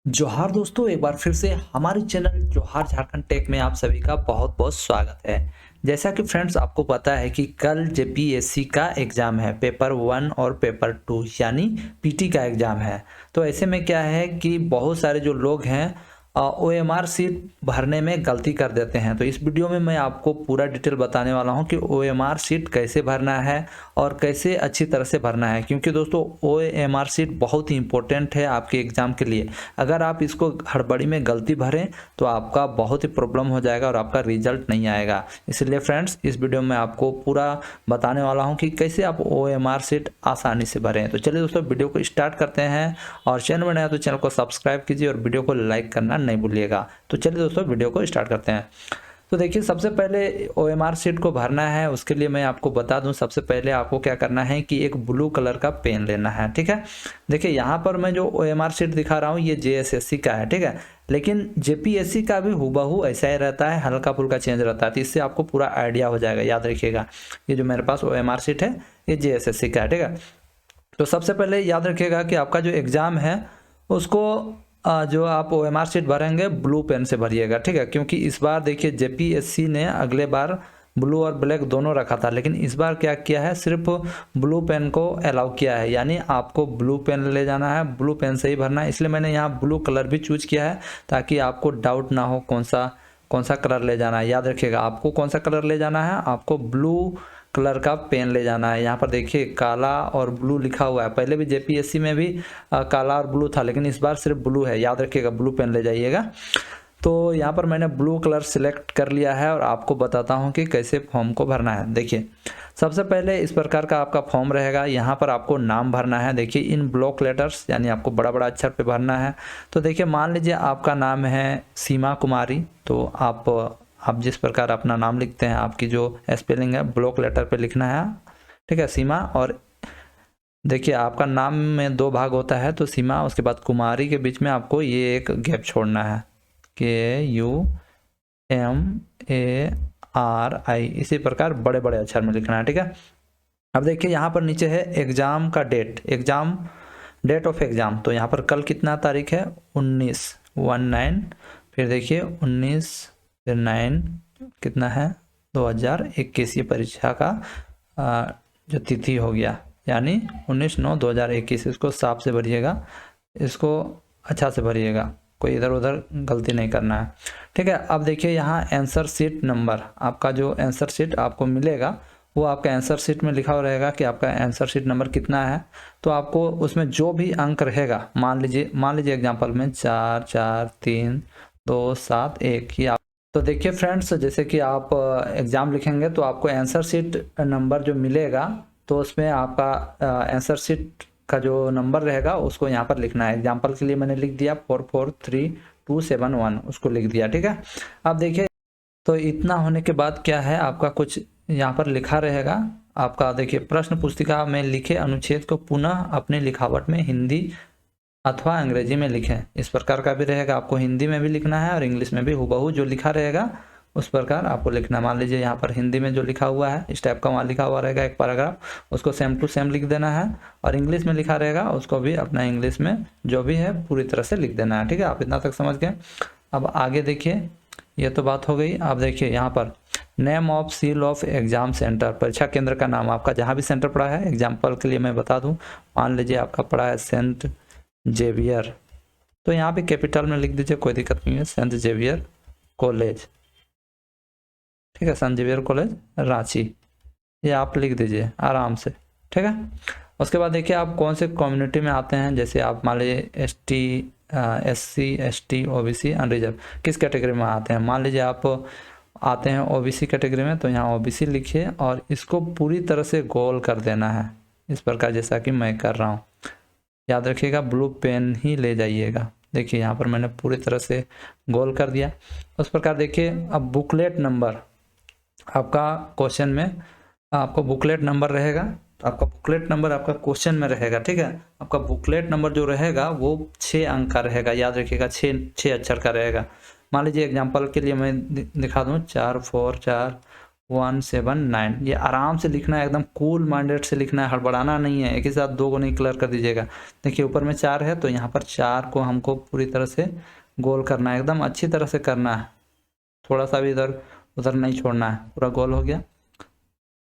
जोहार दोस्तों, एक बार फिर से हमारे चैनल जोहार झारखंड टेक में आप सभी का बहुत बहुत स्वागत है। जैसा कि फ्रेंड्स आपको पता है कि कल जेपीएससी का एग्ज़ाम है, पेपर 1 और पेपर 2 यानी पीटी का एग्ज़ाम है। तो ऐसे में क्या है कि बहुत सारे जो लोग हैं ओएमआर सीट भरने में गलती कर देते हैं। तो इस वीडियो में मैं आपको पूरा डिटेल बताने वाला हूं कि ओएमआर सीट कैसे भरना है और कैसे अच्छी तरह से भरना है, क्योंकि दोस्तों ओएमआर सीट बहुत ही इंपॉर्टेंट है आपके एग्ज़ाम के लिए। अगर आप इसको हड़बड़ी में गलती भरें तो आपका बहुत ही प्रॉब्लम हो जाएगा और आपका रिजल्ट नहीं आएगा। इसलिए फ्रेंड्स इस वीडियो में आपको पूरा बताने वाला हूं कि कैसे आप ओएमआर सीट आसानी से भरें। तो चलिए दोस्तों वीडियो को स्टार्ट करते हैं, और चैनल में नया तो चैनल को सब्सक्राइब कीजिए और वीडियो को लाइक करना नहीं भूलिएगा। तो चलिए दोस्तों वीडियो को स्टार्ट करते हैं। तो देखिए, सबसे पहले ओएमआर सीट को भरना है, उसके लिए मैं आपको बता दूं, सबसे पहले आपको क्या करना है कि एक ब्लू कलर का पेन लेना है। ठीक है, देखिए यहाँ पर मैं जो ओएमआर सीट दिखा रहा हूँ ये जेएसएससी का है। ठीक है, लेकिन जेपीएससी का भी हूबहू ऐसा ही रहता है, हल्का फुल्का चेंज रहता है। तो इससे आपको पूरा आइडिया हो जाएगा। याद रखिएगा, ये जो मेरे पास ओएमआर सीट है ये जेएसएससी का है। ठीक है, तो सबसे पहले याद रखिएगा कि आपका जो एग्ज़ाम है उसको जो आप ओएमआर शीट भरेंगे ब्लू पेन से भरिएगा। ठीक है, क्योंकि इस बार देखिए जेपीएससी ने अगले बार ब्लू और ब्लैक दोनों रखा था, लेकिन इस बार क्या किया है, सिर्फ ब्लू पेन को अलाउ किया है। यानी आपको ब्लू पेन ले जाना है, ब्लू पेन से ही भरना है। इसलिए मैंने यहाँ ब्लू कलर भी चूज किया है ताकि आपको डाउट ना हो कौन सा कलर ले जाना है। याद रखिएगा, आपको कौन सा कलर ले जाना है, आपको ब्लू कलर का पेन ले जाना है। यहाँ पर देखिए काला और ब्लू लिखा हुआ है। पहले भी जेपीएससी में भी काला और ब्लू था, लेकिन इस बार सिर्फ ब्लू है। याद रखिएगा, ब्लू पेन ले जाइएगा। तो यहाँ पर मैंने ब्लू कलर सिलेक्ट कर लिया है और आपको बताता हूँ कि कैसे फॉर्म को भरना है। देखिए, सबसे पहले इस प्रकार का आपका फॉर्म रहेगा। यहाँ पर आपको नाम भरना है। देखिए इन ब्लॉक लेटर्स, यानी आपको बड़ा बड़ा अक्षर पे भरना है। तो देखिए मान लीजिए आपका नाम है सीमा कुमारी, तो आप जिस प्रकार अपना नाम लिखते हैं, आपकी जो स्पेलिंग है ब्लॉक लेटर पे लिखना है। ठीक है, सीमा। और देखिए आपका नाम में दो भाग होता है, तो सीमा उसके बाद कुमारी के बीच में आपको ये एक गैप छोड़ना है, KUMARI, इसी प्रकार बड़े बड़े अक्षर में लिखना है। ठीक है, अब देखिए यहाँ पर नीचे है एग्जाम का डेट ऑफ एग्जाम। तो यहाँ पर कल कितना तारीख है, 19 फिर देखिए 19 फिर 9 कितना है, 2021। ये परीक्षा का जो तिथि हो गया, यानी 19/9/2021। इसको साफ से भरिएगा, इसको अच्छा से भरिएगा, कोई इधर उधर गलती नहीं करना है। ठीक है, अब देखिए यहाँ आंसर शीट नंबर, आपका जो आंसर शीट आपको मिलेगा वो आपका आंसर शीट में लिखा हुआ रहेगा कि आपका आंसर शीट नंबर कितना है। तो आपको उसमें जो भी अंक रहेगा, मान लीजिए एग्जांपल में 4 4 3 2 7 1 ही आप। तो देखिए फ्रेंड्स, जैसे कि आप एग्ज़ाम लिखेंगे तो आपको आंसर शीट नंबर जो मिलेगा, तो उसमें आपका आंसर शीट का जो नंबर रहेगा उसको यहाँ पर लिखना है। एग्जाम्पल के लिए मैंने लिख दिया 443271, उसको लिख दिया। ठीक है, अब देखिए, तो इतना होने के बाद क्या है, आपका कुछ यहाँ पर लिखा रहेगा। आपका देखिए, प्रश्न पुस्तिका में लिखे अनुच्छेद को पुनः अपने लिखावट में हिंदी अथवा अंग्रेजी में लिखें। इस प्रकार का भी रहेगा, आपको हिंदी में भी लिखना है और इंग्लिश में भी हूबहू जो लिखा रहेगा उस प्रकार आपको लिखना। मान लीजिए यहाँ पर हिंदी में जो लिखा हुआ है इस टाइप का वहाँ लिखा हुआ रहेगा एक पैराग्राफ, उसको सेम टू सेम लिख देना है। और इंग्लिश में लिखा रहेगा उसको भी अपना इंग्लिश में जो भी है पूरी तरह से लिख देना है। ठीक है, आप इतना तक समझ गए। अब आगे देखिए, ये तो बात हो गई। अब देखिए यहाँ पर name of seal of exam centre, परीक्षा केंद्र का नाम आपका जहाँ भी सेंटर पड़ा है। एग्जाम्पल के लिए मैं बता दूँ, मान लीजिए आपका पड़ा है सेंट जेवियर, तो यहाँ पे कैपिटल में लिख दीजिए, कोई दिक्कत नहीं है, सेंट जेवियर कॉलेज। ठीक है, सेंट जेवियर कॉलेज रांची, ये आप लिख दीजिए आराम से। ठीक है, उसके बाद देखिए आप कौन से कम्युनिटी में आते हैं। जैसे आप मान लीजिए ST SC ST OBC unreserved, किस कैटेगरी में आते हैं। मान लीजिए आप आते हैं OBC कैटेगरी में, तो यहाँ OBC लिखिए और इसको पूरी तरह से गोल कर देना है, इस प्रकार जैसा कि मैं कर रहा हूँ। याद रखिएगा, ब्लू पेन ही ले जाइएगा। देखिए यहाँ पर मैंने पूरी तरह से गोल कर दिया। उस प्रकार देखिए, अब बुकलेट नंबर आपका क्वेश्चन में, आपको बुकलेट नंबर रहेगा, तो आपका बुकलेट नंबर आपका क्वेश्चन में रहेगा। ठीक है, आपका बुकलेट नंबर जो रहेगा वो 6 अंक का रहेगा। याद रखिएगा, 6 अक्षर का रहेगा। मान लीजिए एग्जांपल के लिए मैं दिखा दूँ, 444 179। ये आराम से लिखना है, एकदम कूल माइंडेड से लिखना है, हड़बड़ाना नहीं है। एक ही साथ 2 को नहीं क्लियर कर दीजिएगा। देखिए ऊपर में 4 है तो यहाँ पर 4 को हमको पूरी तरह से गोल करना है, एकदम अच्छी तरह से करना है, थोड़ा सा भी इधर उधर नहीं छोड़ना है। पूरा गोल हो गया,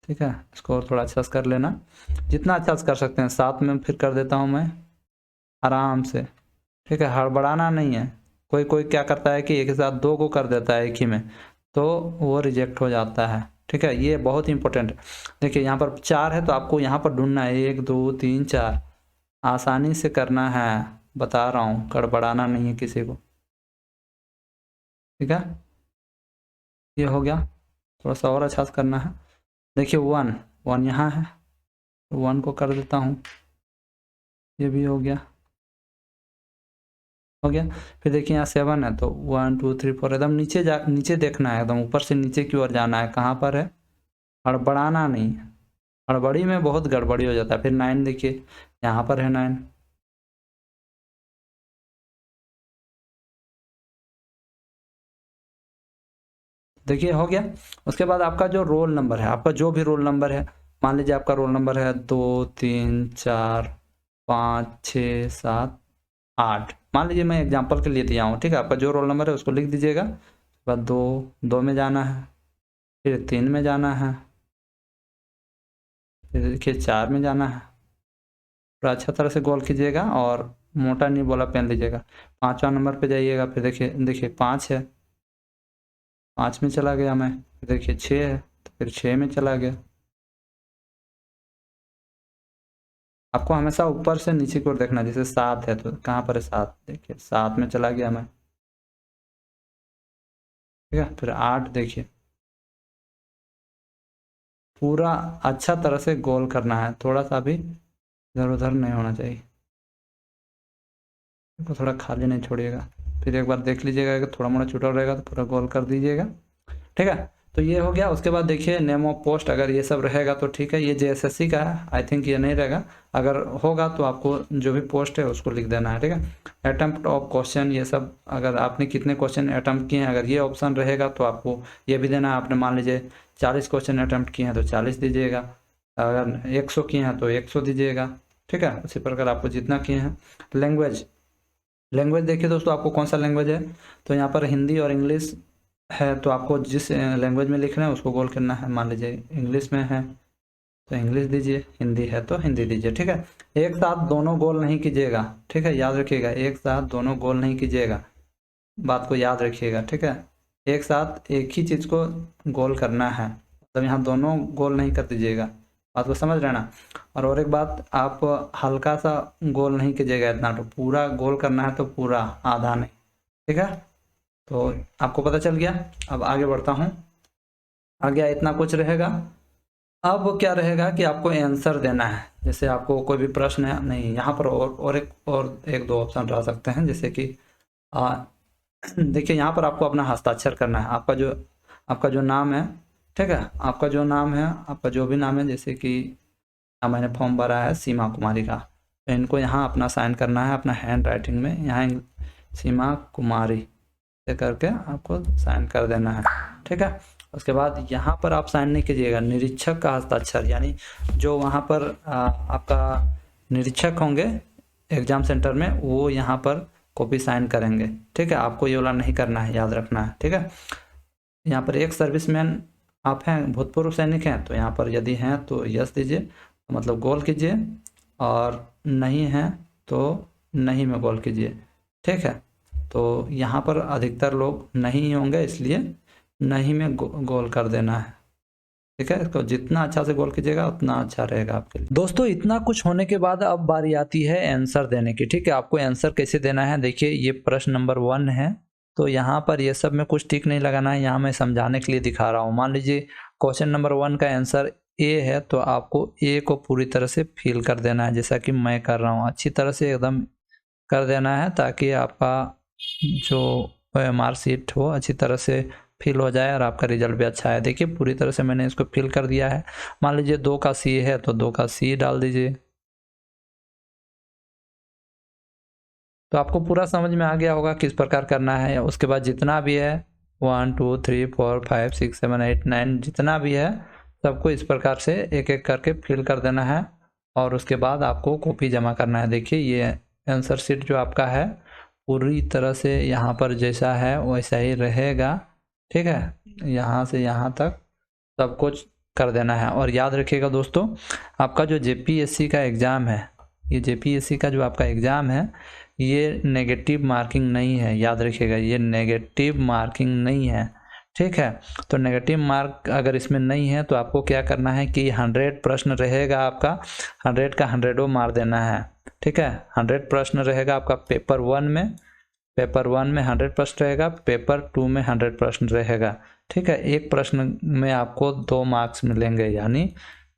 ठीक है। इसको और थोड़ा अच्छा से कर लेना, जितना अच्छा से कर सकते हैं। 7 में फिर कर देता हूँ मैं आराम से, ठीक है, हड़बड़ाना नहीं है। कोई कोई क्या करता है कि एक साथ 2 को कर देता है एक ही में, तो वो रिजेक्ट हो जाता है, ठीक है। ये बहुत इंपॉर्टेंट है। देखिए यहाँ पर 4 है तो आपको यहाँ पर ढूंढना है 1 2 3 4, आसानी से करना है, बता रहा हूँ, गड़बड़ाना नहीं है किसी को, ठीक है। ये हो गया, थोड़ा सा और अच्छा से करना है। देखिए 1 यहाँ है, 1 को कर देता हूँ, ये भी हो गया, हो गया। फिर देखिए यहाँ 7 है तो 1 2 3 4, एकदम नीचे देखना है, एकदम ऊपर से नीचे की ओर जाना है। कहाँ पर है, हड़बड़ाना नहीं, हड़बड़ी में बहुत गड़बड़ी हो जाता है। फिर 9 देखिए यहाँ पर है 9, देखिए हो गया। उसके बाद आपका जो रोल नंबर है, आपका जो भी रोल नंबर है, मान लीजिए आपका रोल नंबर है 2 3 4 5 6 7 8, मान लीजिए मैं एग्जांपल के लिए दिया हूँ, ठीक है। आपका जो रोल नंबर है उसको लिख दीजिएगा। उसके बाद 2 में जाना है, फिर 3 में जाना है, फिर देखिए 4 में जाना है। पूरा अच्छा तरह से गोल कीजिएगा और मोटा नहीं वाला पेन लीजिएगा। 5वां नंबर पे जाइएगा, फिर देखिए देखिए 5 है, 5 में चला गया मैं। फिर देखिए 6 है तो फिर 6 में चला गया। आपको हमेशा ऊपर से नीचे की ओर देखना है। जैसे 7 है तो कहाँ पर है 7, देखिए 7 में चला गया मैं, ठीक है। फिर 8 देखिए, पूरा अच्छा तरह से गोल करना है, थोड़ा सा भी इधर उधर नहीं होना चाहिए, तो थोड़ा खाली नहीं छोड़िएगा। फिर एक बार देख लीजिएगा कि थोड़ा मोड़ा छूटा रहेगा तो पूरा गोल कर दीजिएगा, ठीक है। तो ये हो गया। उसके बाद देखिए नेम ऑफ पोस्ट, अगर ये सब रहेगा तो ठीक है। ये जेएसएससी का है, आई थिंक ये नहीं रहेगा। अगर होगा तो आपको जो भी पोस्ट है उसको लिख देना है, ठीक है। अटेम्प्ट ऑफ क्वेश्चन, ये सब अगर आपने कितने क्वेश्चन अटेम्प्ट किए हैं, अगर ये ऑप्शन रहेगा तो आपको ये भी देना है। आपने मान लीजिए 40 क्वेश्चन अटेम्प्ट किए हैं तो 40 दीजिएगा, अगर 100 किए हैं तो 100 दीजिएगा, ठीक है। उसी प्रकार आपको जितना किए हैं। लैंग्वेज, लैंग्वेज देखिए दोस्तों आपको कौन सा लैंग्वेज है, तो यहाँ पर हिंदी और इंग्लिश है, तो आपको जिस लैंग्वेज में लिख रहे हैं उसको गोल करना है। मान लीजिए इंग्लिश में है तो इंग्लिश दीजिए, हिंदी है तो हिंदी दीजिए, ठीक है। एक साथ दोनों गोल नहीं कीजिएगा, ठीक है, याद रखिएगा, एक साथ दोनों गोल नहीं कीजिएगा, बात को याद रखिएगा, ठीक है। एक साथ एक ही चीज़ को गोल करना है, मतलब यहाँ दोनों गोल नहीं कर दीजिएगा, बात को समझ रहे ना। और एक बात, आप हल्का सा गोल नहीं कीजिएगा, इतना तो पूरा गोल करना है, तो पूरा, आधा नहीं, ठीक है। तो आपको पता चल गया। अब आगे बढ़ता हूँ। आगे इतना कुछ रहेगा। अब क्या रहेगा कि आपको आंसर देना है। जैसे आपको कोई भी प्रश्न है, नहीं यहाँ पर और एक दो ऑप्शन रह सकते हैं, जैसे कि देखिए यहाँ पर आपको अपना हस्ताक्षर करना है। आपका जो नाम है, ठीक है, आपका जो नाम है, आपका जो भी नाम है, जैसे कि मैंने फॉर्म भरा है सीमा कुमारी का, तो इनको यहाँ अपना साइन करना है अपना हैंड राइटिंग में, यहाँ सीमा कुमारी से करके आपको साइन कर देना है, ठीक है। उसके बाद यहाँ पर आप साइन नहीं कीजिएगा, निरीक्षक का हस्ताक्षर, यानी जो वहाँ पर आपका निरीक्षक होंगे एग्जाम सेंटर में, वो यहाँ पर कॉपी साइन करेंगे, ठीक है। आपको ये वाला नहीं करना है, याद रखना है, ठीक है। यहाँ पर एक सर्विसमैन आप हैं, भूतपूर्व सैनिक हैं, तो यहाँ पर यदि हैं तो यस दीजिए, मतलब गोल कीजिए, और नहीं हैं तो नहीं में गोल कीजिए, ठीक है। तो यहाँ पर अधिकतर लोग नहीं होंगे, इसलिए नहीं में गोल कर देना है, ठीक है। इसको जितना अच्छा से गोल कीजिएगा उतना अच्छा रहेगा आपके लिए। दोस्तों इतना कुछ होने के बाद अब बारी आती है आंसर देने की, ठीक है। आपको आंसर कैसे देना है, देखिए ये प्रश्न नंबर 1 है, तो यहाँ पर ये सब में कुछ टिक नहीं लगाना है, यहाँ मैं समझाने के लिए दिखा रहा हूँ। मान लीजिए क्वेश्चन नंबर 1 का आंसर ए है, तो आपको ए को पूरी तरह से फिल कर देना है, जैसा कि मैं कर रहा हूँ, अच्छी तरह से एकदम कर देना है, ताकि आपका जो मार्कशीट हो अच्छी तरह से फिल हो जाए और आपका रिजल्ट भी अच्छा है। देखिए पूरी तरह से मैंने इसको फिल कर दिया है। मान लीजिए 2 का सी है तो 2 का सी डाल दीजिए। तो आपको पूरा समझ में आ गया होगा किस प्रकार करना है। उसके बाद जितना भी है 1 2 3 4 5 6 7 8 9 जितना भी है सबको इस प्रकार से एक एक करके फिल कर देना है और उसके बाद आपको कॉपी जमा करना है। देखिए ये आंसर शीट जो आपका है पूरी तरह से यहाँ पर जैसा है वैसा ही रहेगा, ठीक है। यहाँ से यहाँ तक सब कुछ कर देना है। और याद रखिएगा दोस्तों, आपका जो जेपीएससी का एग्ज़ाम है, ये जेपीएससी का जो आपका एग्ज़ाम है ये नेगेटिव मार्किंग नहीं है, याद रखिएगा ये नेगेटिव मार्किंग नहीं है, ठीक है। तो नेगेटिव मार्क अगर इसमें नहीं है तो आपको क्या करना है कि 100 प्रश्न रहेगा आपका, 100 का 100 मार देना है, ठीक है। 100 प्रश्न रहेगा आपका पेपर 1 में, पेपर 1 में 100 प्रश्न रहेगा, पेपर 2 में 100 प्रश्न रहेगा, ठीक है। एक प्रश्न में आपको 2 मार्क्स मिलेंगे, यानी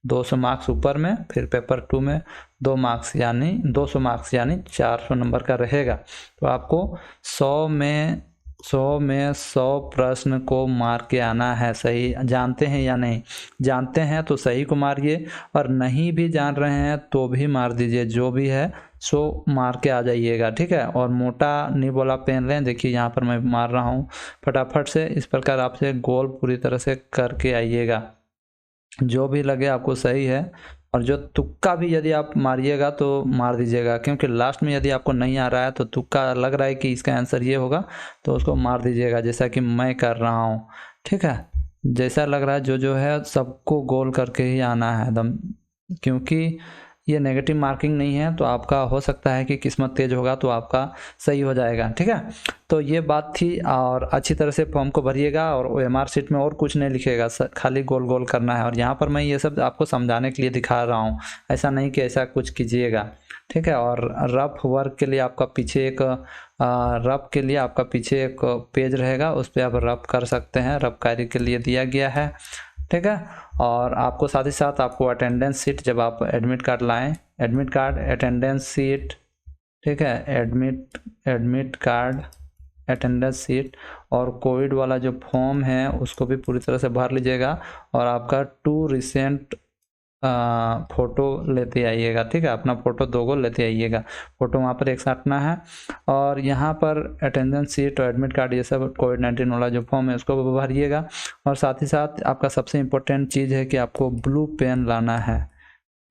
200 मार्क्स ऊपर में, फिर पेपर 2 में 2 मार्क्स यानी 200 मार्क्स यानी 400 नंबर का रहेगा। तो आपको 100 में 100 प्रश्न को मार के आना है। सही जानते हैं या नहीं? जानते हैं तो सही को मारिए, और नहीं भी जान रहे हैं तो भी मार दीजिए, जो भी है सो मार के आ जाइएगा, ठीक है। और मोटा नहीं बोला पेन लें, देखिए यहाँ पर मैं मार रहा हूँ फटाफट से, इस प्रकार आपसे गोल पूरी तरह से करके आइएगा, जो भी लगे आपको सही है। और जो तुक्का भी यदि आप मारिएगा तो मार दीजिएगा, क्योंकि लास्ट में यदि आपको नहीं आ रहा है तो तुक्का लग रहा है कि इसका आंसर ये होगा तो उसको मार दीजिएगा, जैसा कि मैं कर रहा हूँ, ठीक है। जैसा लग रहा है जो है सबको गोल करके ही आना है एकदम, क्योंकि ये नेगेटिव मार्किंग नहीं है। तो आपका हो सकता है कि किस्मत तेज होगा तो आपका सही हो जाएगा, ठीक है। तो ये बात थी, और अच्छी तरह से फॉर्म को भरिएगा, और OMR शीट में और कुछ नहीं लिखेगा, खाली गोल गोल करना है। और यहाँ पर मैं ये सब आपको समझाने के लिए दिखा रहा हूँ, ऐसा नहीं कि ऐसा कुछ कीजिएगा, ठीक है। और रफ वर्क के लिए आपका पीछे एक पेज रहेगा, उस पर आप रफ कर सकते हैं, रफ कार्य के लिए दिया गया है, ठीक है। और आपको साथ ही साथ आपको अटेंडेंस सीट, जब आप एडमिट कार्ड लाएं, एडमिट कार्ड, अटेंडेंस सीट, ठीक है, एडमिट कार्ड, अटेंडेंस सीट और कोविड वाला जो फॉर्म है उसको भी पूरी तरह से भर लीजिएगा। और आपका 2 रिसेंट फ़ोटो लेते आइएगा, ठीक है। अपना फ़ोटो 2 गो लेते आइएगा, फ़ोटो वहाँ पर एक साटना है। और यहाँ पर अटेंडेंस सीट और एडमिट कार्ड, ये सब कोविड-19 वाला जो फॉर्म है उसको भरिएगा। और साथ ही साथ आपका सबसे इम्पोर्टेंट चीज़ है कि आपको ब्लू पेन लाना है,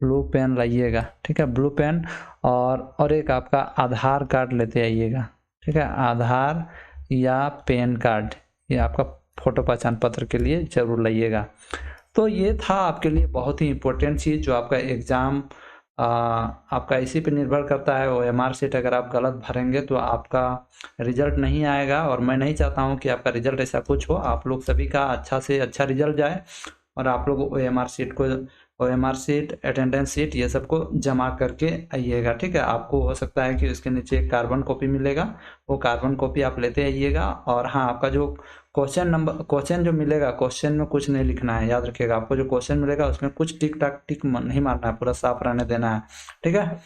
ब्लू पेन लाइएगा, ठीक है, ब्लू पेन। और एक आपका आधार कार्ड लेते आइएगा, ठीक है, आधार या पैन कार्ड, ये आपका फ़ोटो पहचान पत्र के लिए ज़रूर लाइएगा। तो ये था आपके लिए बहुत ही इम्पोर्टेंट चीज़, जो आपका एग्ज़ाम आपका इसी पे निर्भर करता है। OMR शीट अगर आप गलत भरेंगे तो आपका रिजल्ट नहीं आएगा, और मैं नहीं चाहता हूँ कि आपका रिजल्ट ऐसा कुछ हो। आप लोग सभी का अच्छा से अच्छा रिजल्ट जाए, और आप लोग OMR शीट, अटेंडेंस शीट, ये सबको जमा करके आइएगा, ठीक है। आपको हो सकता है कि उसके नीचे एक कार्बन कॉपी मिलेगा, वो कार्बन कॉपी आप लेते आइएगा। और हाँ, आपका जो क्वेश्चन जो मिलेगा, क्वेश्चन में कुछ नहीं लिखना है, याद रखिएगा। आपको जो क्वेश्चन मिलेगा उसमें कुछ टिक नहीं मारना है, पूरा साफ रहने देना है, ठीक है।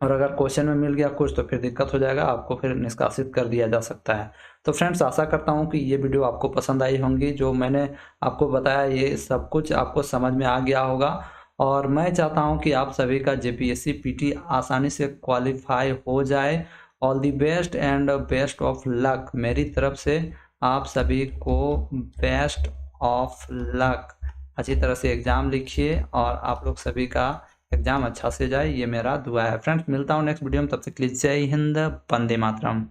और अगर क्वेश्चन में मिल गया कुछ तो फिर दिक्कत हो जाएगा, आपको फिर निष्कासित कर दिया जा सकता है। तो फ्रेंड्स, आशा करता हूँ कि ये वीडियो आपको पसंद आई होंगी, जो मैंने आपको बताया ये सब कुछ आपको समझ में आ गया होगा। और मैं चाहता हूँ कि आप सभी का जेपीएससी पीटी आसानी से क्वालिफाई हो जाए। All the best and best of luck मेरी तरफ से, आप सभी को बेस्ट ऑफ लक। अच्छी तरह से एग्ज़ाम लिखिए और आप लोग सभी का एग्ज़ाम अच्छा से जाए, ये मेरा दुआ है। फ्रेंड्स, मिलता हूँ नेक्स्ट वीडियो में, तब तक के लिए जय हिंद, वंदे मातरम।